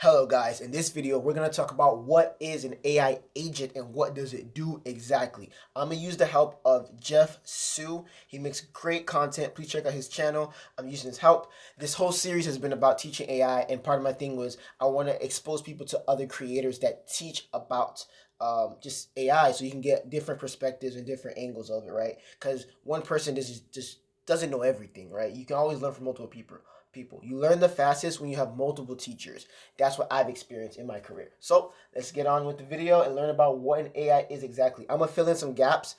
Hello guys, in this video we're going to talk about what is an AI agent and what does it do exactly. I'm going to use the help of Jeff Su. He makes great content. Please check out his channel. I'm using his help. This whole series has been about teaching AI, and part of my thing was I want to expose people to other creators that teach about just AI so you can get different perspectives and different angles of it, right? Because one person just doesn't know everything, right? You can always learn from multiple people. You learn the fastest when you have multiple teachers. That's what I've experienced in my career. So let's get on with the video and learn about what an AI is exactly. I'm gonna fill in some gaps,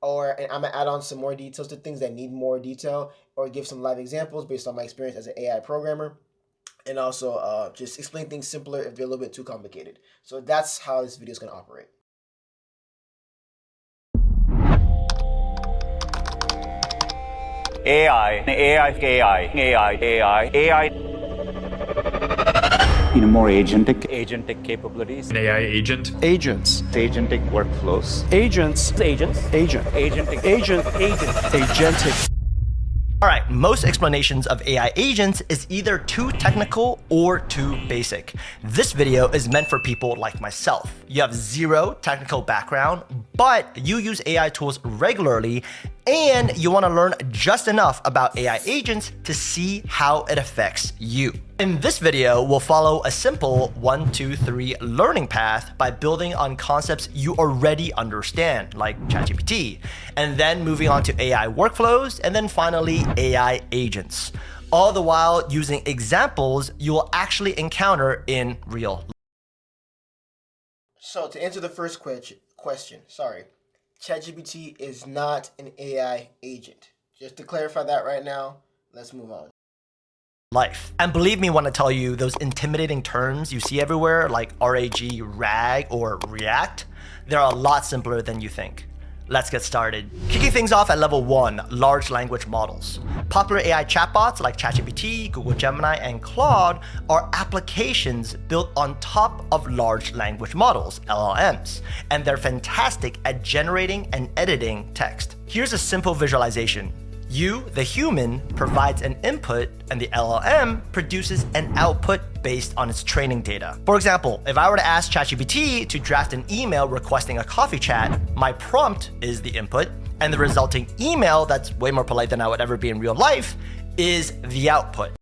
and I'm gonna add on some more details to things that need more detail, or give some live examples based on my experience as an AI programmer, and also just explain things simpler if they're a little bit too complicated. So that's how this video is gonna operate. AI. More Agentic capabilities. An AI agent. Agents. Agentic workflows. Agents. Agent. Agentic. All right, most explanations of AI agents is either too technical or too basic. This video is meant for people like myself. You have zero technical background, but you use AI tools regularly and you want to learn just enough about AI agents to see how it affects you. In this video, we'll follow a simple 1, 2, 3 learning path by building on concepts you already understand, like ChatGPT, and then moving on to AI workflows, and then finally AI agents, all the while using examples you will actually encounter in real life. So to answer the first question, ChatGPT is not an AI agent. Just to clarify that right now, let's move on. And believe me when I tell you, those intimidating terms you see everywhere like RAG, or React, they're a lot simpler than you think. Let's get started. Kicking things off at level 1, large language models. Popular AI chatbots like ChatGPT, Google Gemini, and Claude are applications built on top of large language models, LLMs, and they're fantastic at generating and editing text. Here's a simple visualization. You, the human, provides an input and the LLM produces an output based on its training data. For example, if I were to ask ChatGPT to draft an email requesting a coffee chat, my prompt is the input, and the resulting email that's way more polite than I would ever be in real life is the output.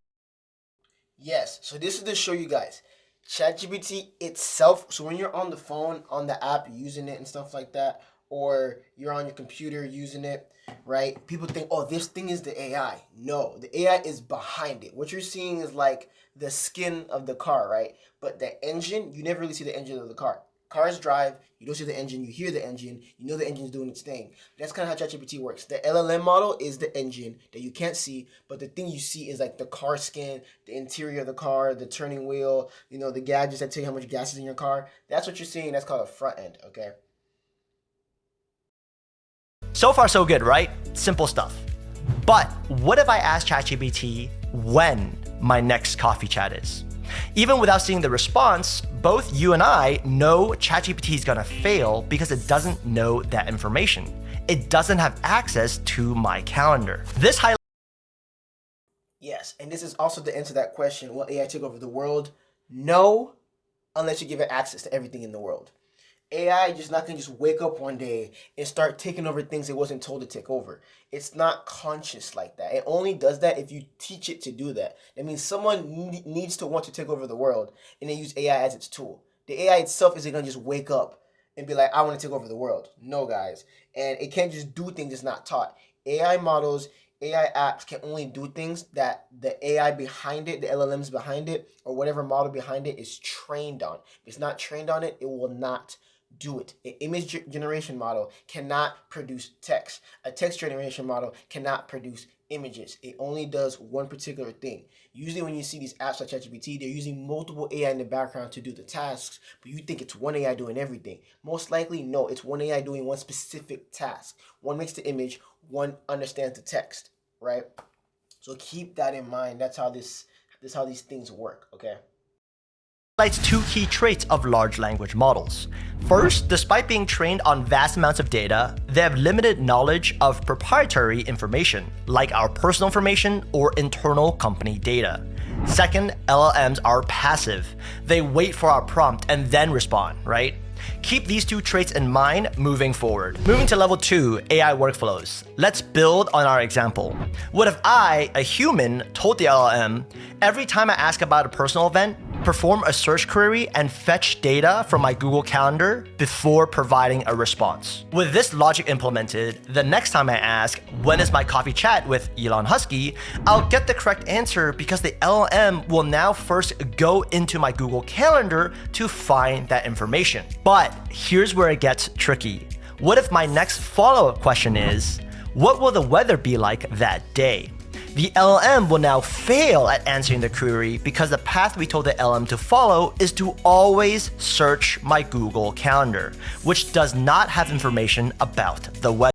Yes, so this is to show you guys. ChatGPT itself, so when you're on the phone, on the app, using it and stuff like that, or you're on your computer using it, right? People think, oh, this thing is the AI. No, the AI is behind it. What you're seeing is like the skin of the car, right? But the engine, you never really see the engine of the car. Cars drive, you don't see the engine, you hear the engine, you know the engine's doing its thing. That's kind of how ChatGPT works. The LLM model is the engine that you can't see, but the thing you see is like the car skin, the interior of the car, the turning wheel, you know, the gadgets that tell you how much gas is in your car. That's what you're seeing. That's called a front end, okay? So far so good, right? Simple stuff. But what if I ask ChatGPT when my next coffee chat is? Even without seeing the response, both you and I know ChatGPT is gonna fail because it doesn't know that information. It doesn't have access to my calendar. Yes, and this is also to answer that question, will AI take over the world? No, unless you give it access to everything in the world. AI just not gonna just wake up one day and start taking over things it wasn't told to take over. It's not conscious like that. It only does that if you teach it to do that. That means someone needs to want to take over the world and they use AI as its tool. The AI itself isn't gonna just wake up and be like, I want to take over the world. No, guys. And it can't just do things it's not taught. AI models, AI apps can only do things that the AI behind it, the LLMs behind it, or whatever model behind it is trained on. If it's not trained on it, it will not do it. An image generation model cannot produce text. A text generation model cannot produce images. It only does one particular thing. Usually when you see these apps like ChatGPT, they're using multiple AI in the background to do the tasks, but you think it's one AI doing everything. Most likely, no, it's one AI doing one specific task. One makes the image, one understands the text, right? So keep that in mind. That's how these things work, okay? Highlights 2 key traits of large language models. First, despite being trained on vast amounts of data, they have limited knowledge of proprietary information, like our personal information or internal company data. Second, LLMs are passive. They wait for our prompt and then respond, right? Keep these two traits in mind moving forward. Moving to level 2, AI workflows. Let's build on our example. What if I, a human, told the LLM, every time I ask about a personal event, perform a search query and fetch data from my Google Calendar before providing a response? With this logic implemented, the next time I ask, when is my coffee chat with Elon Husky, I'll get the correct answer because the LLM will now first go into my Google Calendar to find that information. But here's where it gets tricky. What if my next follow-up question is, what will the weather be like that day? The LLM will now fail at answering the query because the path we told the LLM to follow is to always search my Google Calendar, which does not have information about the weather.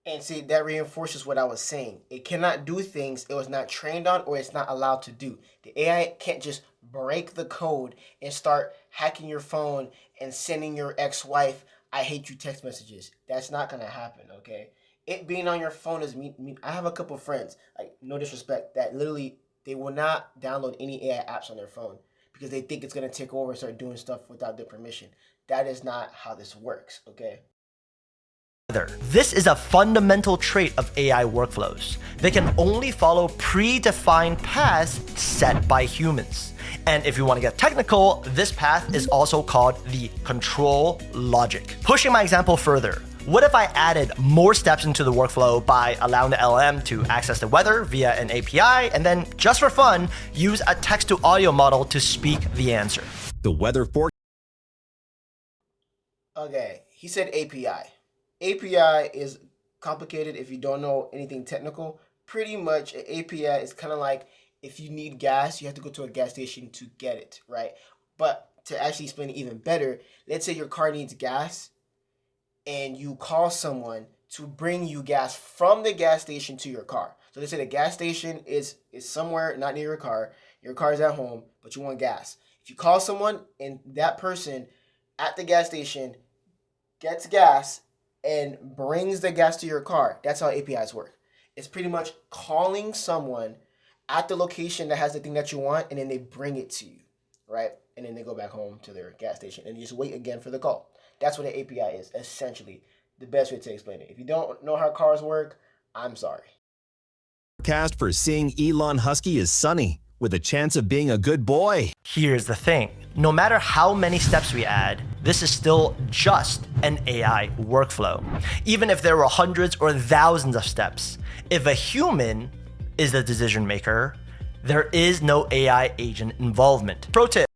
And see, that reinforces what I was saying. It cannot do things it was not trained on or it's not allowed to do. The AI can't just break the code and start hacking your phone and sending your ex-wife, I hate you text messages. That's not going to happen, okay? It being on your phone is me. I have a couple friends, like no disrespect, that literally they will not download any AI apps on their phone because they think it's going to take over and start doing stuff without their permission. That is not how this works, okay? This is a fundamental trait of AI workflows. They can only follow predefined paths set by humans. And if you want to get technical, this path is also called the control logic. Pushing my example further, what if I added more steps into the workflow by allowing the LLM to access the weather via an API and then, just for fun, use a text-to-audio model to speak the answer? The weather forecast. Okay, he said API. API is complicated if you don't know anything technical. Pretty much an API is kind of like if you need gas, you have to go to a gas station to get it, right? But to actually explain it even better, let's say your car needs gas and you call someone to bring you gas from the gas station to your car. So let's say the gas station is somewhere not near your car is at home, but you want gas. If you call someone and that person at the gas station gets gas and brings the gas to your car, that's how APIs work. It's pretty much calling someone at the location that has the thing that you want, and then they bring it to you, right? And then they go back home to their gas station and you just wait again for the call. That's what an API is, essentially. The best way to explain it. If you don't know how cars work, I'm sorry. Forecast for seeing Elon Husky is sunny, with a chance of being a good boy. Here's the thing. No matter how many steps we add, this is still just an AI workflow. Even if there were hundreds or thousands of steps, if a human is the decision maker, there is no AI agent involvement. Pro tip.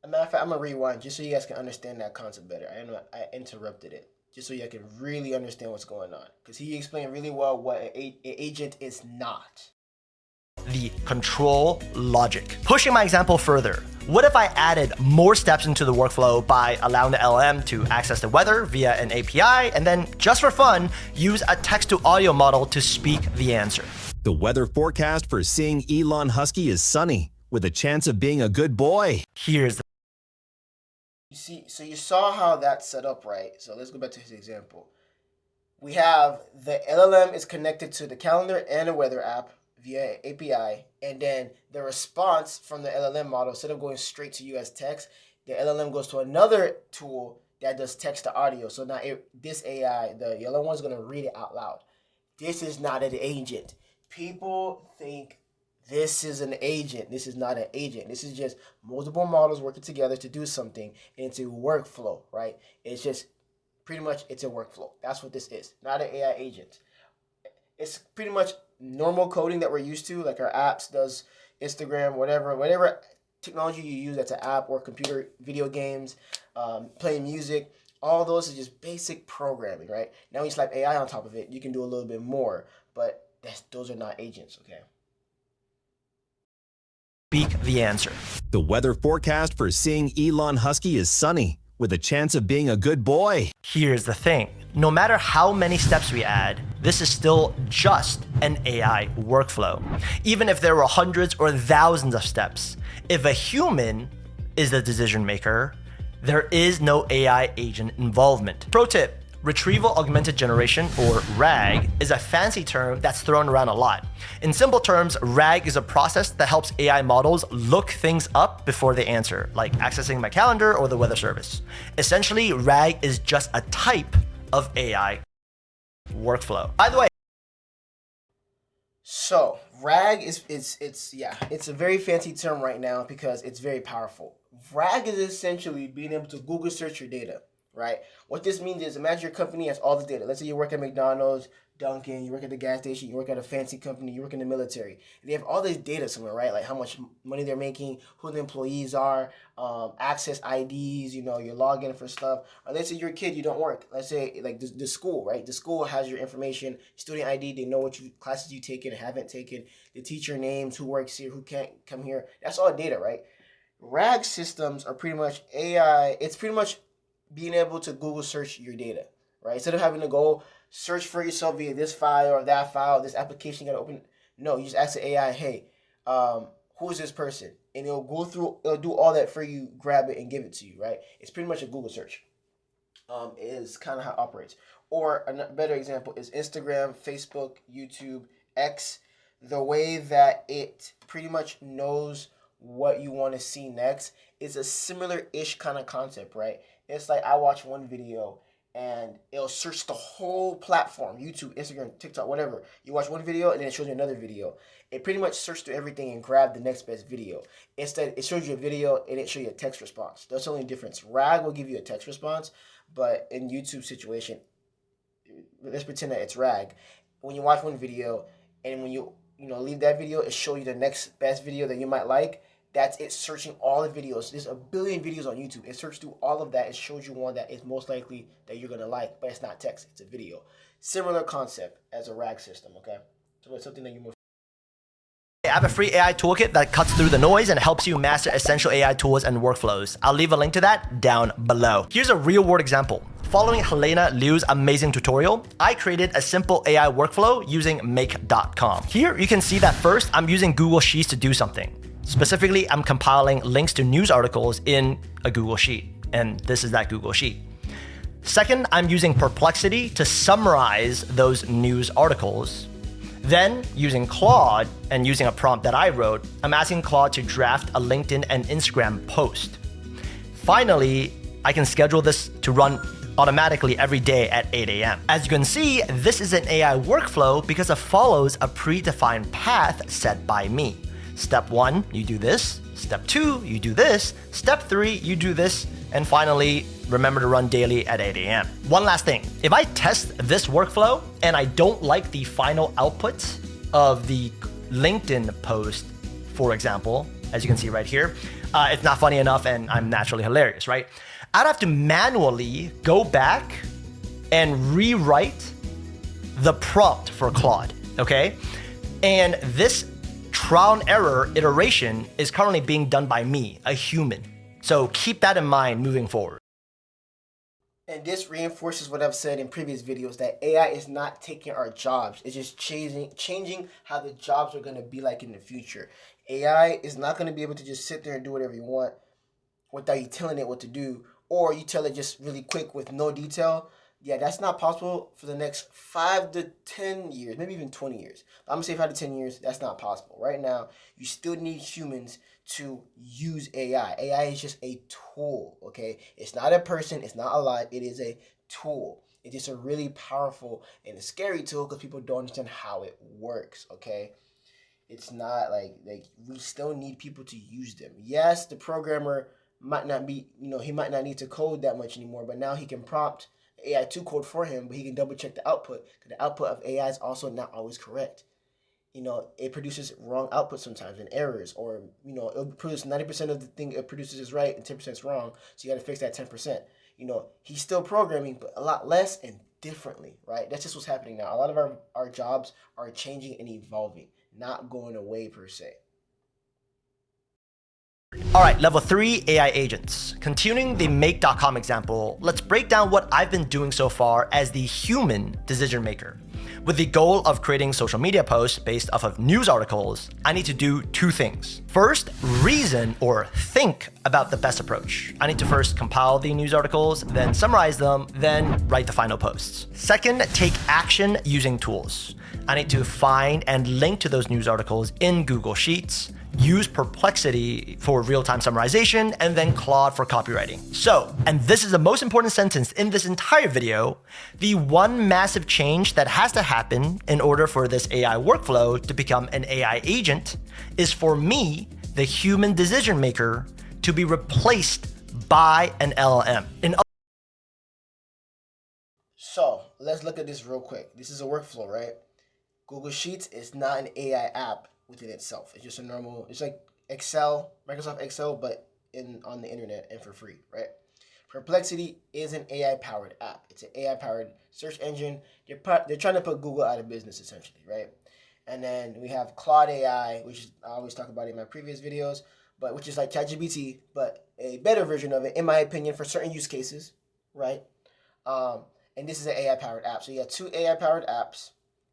As a matter of fact, I'm going to rewind just so you guys can understand that concept better. I interrupted it just so you can really understand what's going on. Because he explained really well what an agent is not. The control logic. Pushing my example further, what if I added more steps into the workflow by allowing the LLM to access the weather via an API and then, just for fun, use a text-to-audio model to speak the answer? The weather forecast for seeing Elon Husky is sunny, with a chance of being a good boy. Here's the You see, so you saw how that's set up, right? So let's go back to his example. We have the LLM is connected to the calendar and a weather app via API, and then the response from the LLM model, instead of going straight to you as text, the LLM goes to another tool that does text to audio. So now this AI, the yellow one's going to read it out loud. This is not an agent. People think this is an agent. This is not an agent. This is just multiple models working together to do something. It's a workflow, right? It's just pretty much it's a workflow. That's what this is, not an AI agent. It's pretty much normal coding that we're used to, like our apps does, Instagram, whatever technology you use that's an app or computer, video games, playing music. All those is just basic programming, right? Now when you slap AI on top of it, you can do a little bit more, but those are not agents, okay? speak the answer. The weather forecast for seeing Elon Husky is sunny, with a chance of being a good boy. Here's the thing. No matter how many steps we add, this is still just an AI workflow. Even if there were hundreds or thousands of steps, if a human is the decision maker, there is no AI agent involvement. Pro tip, Retrieval Augmented Generation, or RAG, is a fancy term that's thrown around a lot. In simple terms, RAG is a process that helps AI models look things up before they answer, like accessing my calendar or the weather service. Essentially, RAG is just a type of AI workflow. By the way, so RAG it's a very fancy term right now because it's very powerful. RAG is essentially being able to Google search your data, right? What this means is, imagine your company has all the data. Let's say you work at McDonald's, Dunkin', you work at the gas station, you work at a fancy company, you work in the military. They have all this data somewhere, right? Like how much money they're making, who the employees are, access IDs, you know, your login for stuff. Or let's say you're a kid, you don't work. Let's say like the school, right? The school has your information, student ID, they know what classes you taken, haven't taken, the teacher names, who works here, who can't come here. That's all data, right? RAG systems are pretty much AI. It's pretty much being able to Google search your data, right? Instead of having to go search for yourself via this file or that file, this application you gotta open. No, you just ask the AI, hey, who is this person? And it'll do all that for you, grab it and give it to you, right? It's pretty much a Google search. Is kind of how it operates. Or a better example is Instagram, Facebook, YouTube, X. The way that it pretty much knows what you want to see next is a similar-ish kind of concept, right? It's like I watch one video and it'll search the whole platform, YouTube, Instagram, TikTok, whatever. You watch one video and then it shows you another video. It pretty much searched through everything and grabbed the next best video. Instead, it shows you a video and it shows you a text response. That's the only difference. RAG will give you a text response, but in YouTube situation, let's pretend that it's RAG. When you watch one video and when you leave that video, it shows you the next best video that you might like. That's it searching all the videos. There's a billion videos on YouTube. It searches through all of that. It shows you one that is most likely that you're going to like, but it's not text. It's a video. Similar concept as a RAG system, okay? So it's something that you move. I have a free AI toolkit that cuts through the noise and helps you master essential AI tools and workflows. I'll leave a link to that down below. Here's a real-world example. Following Helena Liu's amazing tutorial, I created a simple AI workflow using make.com. Here you can see that first I'm using Google Sheets to do something. Specifically, I'm compiling links to news articles in a Google Sheet, and this is that Google Sheet. Second, I'm using Perplexity to summarize those news articles. Then, using Claude and using a prompt that I wrote, I'm asking Claude to draft a LinkedIn and Instagram post. Finally, I can schedule this to run automatically every day at 8 a.m. As you can see, this is an AI workflow because it follows a predefined path set by me. Step 1, you do this. Step 2, you do this. Step 3, you do this. And finally, remember to run daily at 8 a.m. One last thing, if I test this workflow and I don't like the final output of the LinkedIn post, for example, as you can see right here, it's not funny enough and I'm naturally hilarious, right? I'd have to manually go back and rewrite the prompt for Claude, okay? And this trial and error iteration is currently being done by me, a human. So keep that in mind moving forward. And this reinforces what I've said in previous videos, that AI is not taking our jobs. It's just changing how the jobs are going to be like in the future. AI is not going to be able to just sit there and do whatever you want without you telling it what to do, or you tell it just really quick with no detail. Yeah, that's not possible for the next 5 to 10 years, maybe even 20 years. But I'm going to say 5 to 10 years, that's not possible. Right now, you still need humans to use AI. AI is just a tool, okay? It's not a person, it's not alive, it is a tool. It's just a really powerful and a scary tool because people don't understand how it works, okay? It's not like we still need people to use them. Yes, the programmer might not be, he might not need to code that much anymore, but now he can prompt AI to code for him, but he can double check the output, because the output of AI is also not always correct. It produces wrong output sometimes and errors, or it'll produce 90% of the thing it produces is right and 10% is wrong, so you got to fix that 10%. He's still programming, but a lot less and differently, right? That's just what's happening now. A lot of our jobs are changing and evolving, not going away per se. All right, level 3 AI agents. Continuing the make.com example, let's break down what I've been doing so far as the human decision maker. With the goal of creating social media posts based off of news articles, I need to do two things. First, reason or think about the best approach. I need to first compile the news articles, then summarize them, then write the final posts. Second, take action using tools. I need to find and link to those news articles in Google Sheets, use Perplexity for real-time summarization, and then Claude for copywriting. So, and this is the most important sentence in this entire video, the one massive change that has to happen in order for this AI workflow to become an AI agent is for me, the human decision maker, to be replaced by an LLM. So let's look at this real quick. This is a workflow, right? Google Sheets is not an AI app within itself. It's just a normal, it's like Excel, Microsoft Excel, but on the internet and for free, right? Perplexity is an AI-powered app. It's an AI-powered search engine. They're trying to put Google out of business, essentially, right? And then we have Claude AI, which is, I always talk about it in my previous videos, but which is like ChatGPT, but a better version of it, in my opinion, for certain use cases, right? And this is an AI-powered app. So you have two AI-powered apps,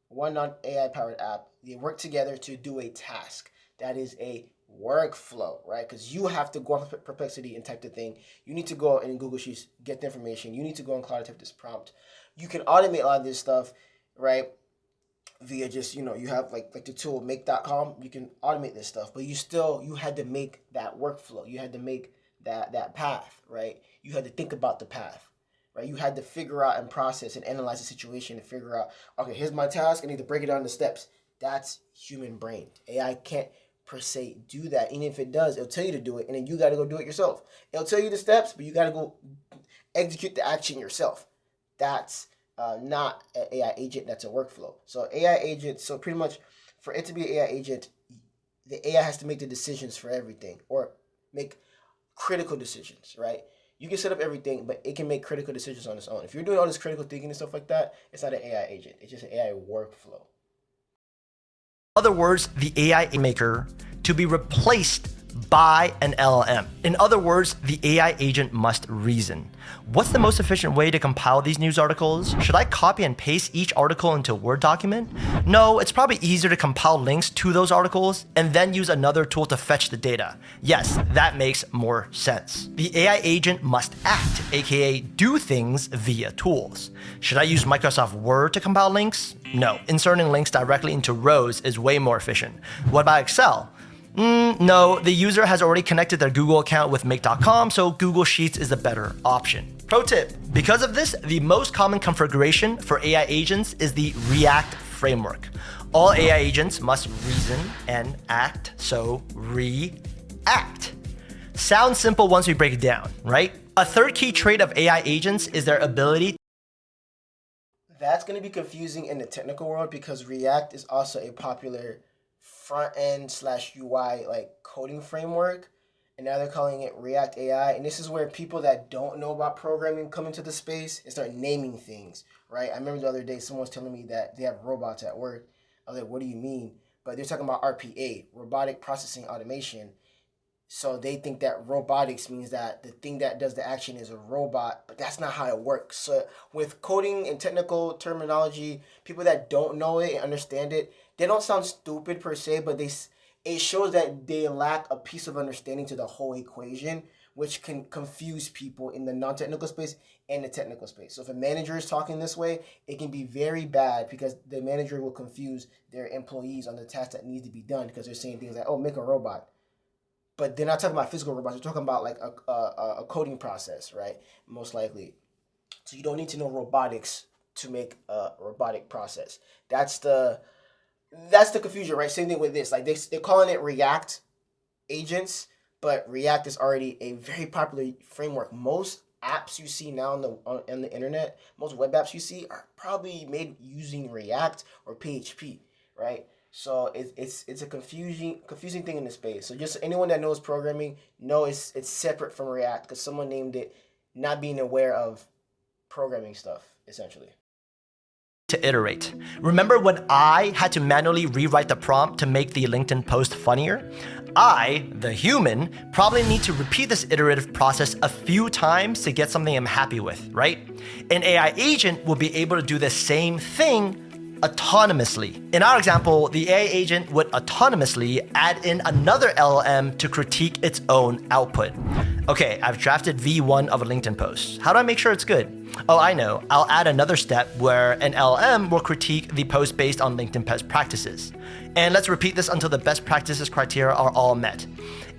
one non-AI-powered app. They work together to do a task. That is a workflow, right? Because you have to go on Perplexity and type the thing. You need to go in Google Sheets, get the information. You need to go on Claude and type this prompt. You can automate a lot of this stuff, right? Via just, you have like the tool make.com. You can automate this stuff, but you had to make that workflow. You had to make that path, right? You had to think about the path. Right, you had to figure out and process and analyze the situation and figure out, okay, here's my task. I need to break it down into steps. That's human brain. AI can't per se do that. And if it does, it'll tell you to do it, and then you got to go do it yourself. It'll tell you the steps, but you got to go execute the action yourself. That's not an AI agent. That's a workflow. So AI agent. So pretty much, for it to be an AI agent, the AI has to make the decisions for everything or make critical decisions. Right. You can set up everything, but it can make critical decisions on its own. If you're doing all this critical thinking and stuff like that, it's not an AI agent. It's just an AI workflow. In other words, the AI maker to be replaced by an LLM. In other words, the AI agent must reason. What's the most efficient way to compile these news articles? Should I copy and paste each article into a Word document? No, it's probably easier to compile links to those articles and then use another tool to fetch the data. Yes, that makes more sense. The AI agent must act, aka do things via tools. Should I use Microsoft Word to compile links? No, inserting links directly into rows is way more efficient. What about Excel? No, the user has already connected their Google account with make.com, so Google Sheets is a better option. Pro tip, because of this, the most common configuration for AI agents is the React framework. All AI agents must reason and act, so react. Sounds simple once we break it down, right? A third key trait of AI agents is their ability. That's going to be confusing in the technical world because React is also a popular front-end / UI like coding framework, and now they're calling it React AI. And this is where people that don't know about programming come into the space and start naming things, right? I remember the other day someone was telling me that they have robots at work. I was like, what do you mean? But they're talking about RPA, robotic processing automation. So they think that robotics means that the thing that does the action is a robot, but that's not how it works. So with coding and technical terminology, people that don't know it and understand it, they don't sound stupid per se, but it shows that they lack a piece of understanding to the whole equation, which can confuse people in the non-technical space and the technical space. So if a manager is talking this way, it can be very bad because the manager will confuse their employees on the task that needs to be done because they're saying things like, oh, make a robot. But they're not talking about physical robots. They're talking about like a coding process, right? Most likely. So you don't need to know robotics to make a robotic process. That's the confusion, right? Same thing with this. Like they're calling it React agents, but React is already a very popular framework. Most apps you see now on the internet, most web apps you see are probably made using React or PHP, right? So it's a confusing thing in the space. So just anyone that knows programming, it's separate from React because someone named it not being aware of programming stuff, essentially. To iterate. Remember when I had to manually rewrite the prompt to make the LinkedIn post funnier? I, the human, probably need to repeat this iterative process a few times to get something I'm happy with, right? An AI agent will be able to do the same thing autonomously. In our example, the AI agent would autonomously add in another LLM to critique its own output. Okay, I've drafted V1 of a LinkedIn post. How do I make sure it's good? Oh, I know. I'll add another step where an LLM will critique the post based on LinkedIn best practices. And let's repeat this until the best practices criteria are all met.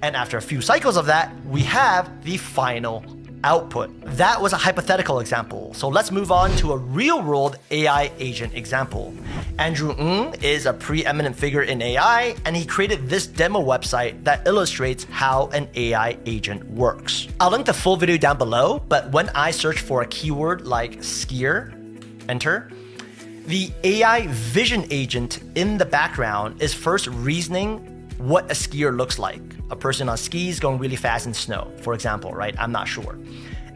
And after a few cycles of that, we have the final output. That was a hypothetical example. So let's move on to a real-world AI agent example. Andrew Ng is a preeminent figure in AI, and he created this demo website that illustrates how an AI agent works. I'll link the full video down below, but when I search for a keyword like skier, enter, the AI vision agent in the background is first reasoning what a skier looks like. A person on skis going really fast in snow, for example, right? I'm not sure.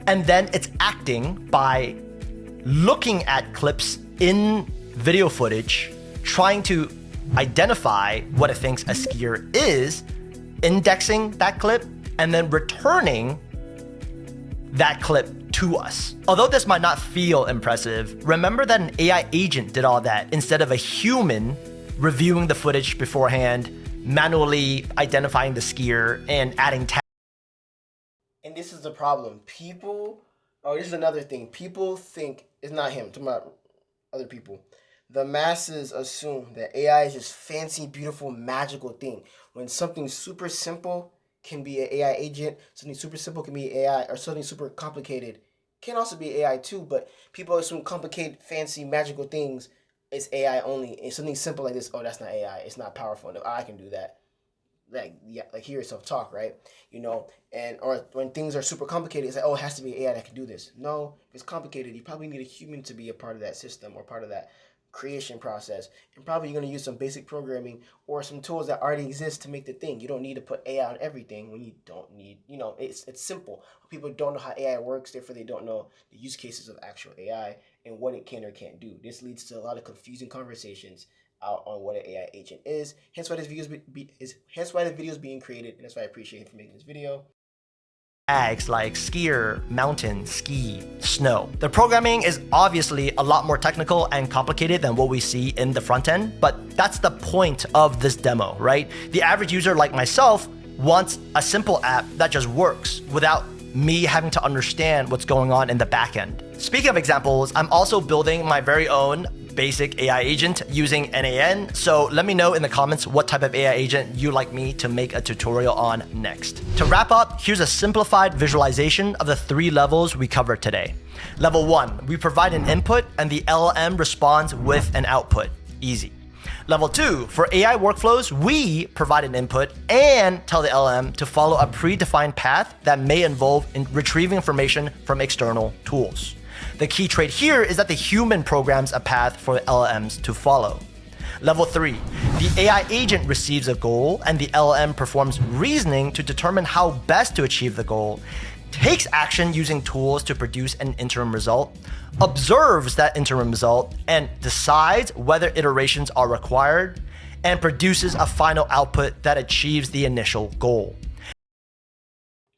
And then it's acting by looking at clips in video footage, trying to identify what it thinks a skier is, indexing that clip, and then returning that clip to us. Although this might not feel impressive, remember that an AI agent did all that instead of a human reviewing the footage beforehand, manually identifying the skier and adding tags. And this is the problem. This is another thing. People think, it's not him, talking about other people. The masses assume that AI is just fancy, beautiful, magical thing. When something super simple can be an AI agent, something super simple can be AI, or something super complicated can also be AI too, but people assume complicated, fancy, magical things is AI only. And something simple like this, oh, that's not AI. It's not powerful enough. I can do that. Like hear yourself talk, right? Or when things are super complicated, it's like, oh, it has to be AI that can do this. No, if it's complicated, you probably need a human to be a part of that system or part of that creation process. And probably you're going to use some basic programming or some tools that already exist to make the thing. You don't need to put AI on everything when you don't need, it's simple. People don't know how AI works, therefore they don't know the use cases of actual AI and what it can or can't do. This leads to a lot of confusing conversations out on what an AI agent is. Hence why this video hence why the video is being created, and that's why I appreciate him for making this video. Tags like skier, mountain, ski, snow. The programming is obviously a lot more technical and complicated than what we see in the front end, but that's the point of this demo, right? The average user like myself wants a simple app that just works without me having to understand what's going on in the back end. Speaking of examples, I'm also building my very own basic AI agent using NAN. So let me know in the comments what type of AI agent you'd like me to make a tutorial on next. To wrap up, here's a simplified visualization of the 3 levels we covered today. Level 1, we provide an input and the LLM responds with an output. Easy. Level 2, for AI workflows, we provide an input and tell the LLM to follow a predefined path that may involve retrieving information from external tools. The key trait here is that the human programs a path for the LLMs to follow. Level 3, the AI agent receives a goal and the LLM performs reasoning to determine how best to achieve the goal, takes action using tools to produce an interim result, observes that interim result, and decides whether iterations are required, and produces a final output that achieves the initial goal.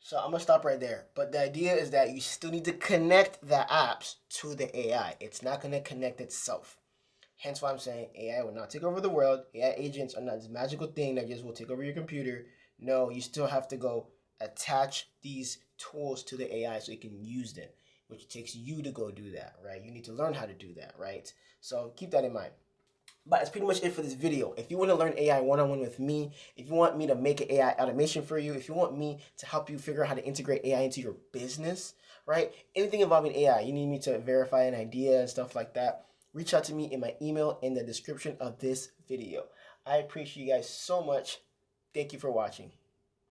So I'm going to stop right there. But the idea is that you still need to connect the apps to the AI. It's not going to connect itself. Hence why I'm saying AI will not take over the world. AI agents are not this magical thing that just will take over your computer. No, you still have to go attach these tools to the AI so you can use them, which takes you to go do that, right? You need to learn how to do that, right? So keep that in mind. But that's pretty much it for this video. If you want to learn AI one-on-one with me, if you want me to make an AI automation for you, if you want me to help you figure out how to integrate AI into your business, right? Anything involving AI, you need me to verify an idea and stuff like that, reach out to me in my email in the description of this video. I appreciate you guys so much. Thank you for watching.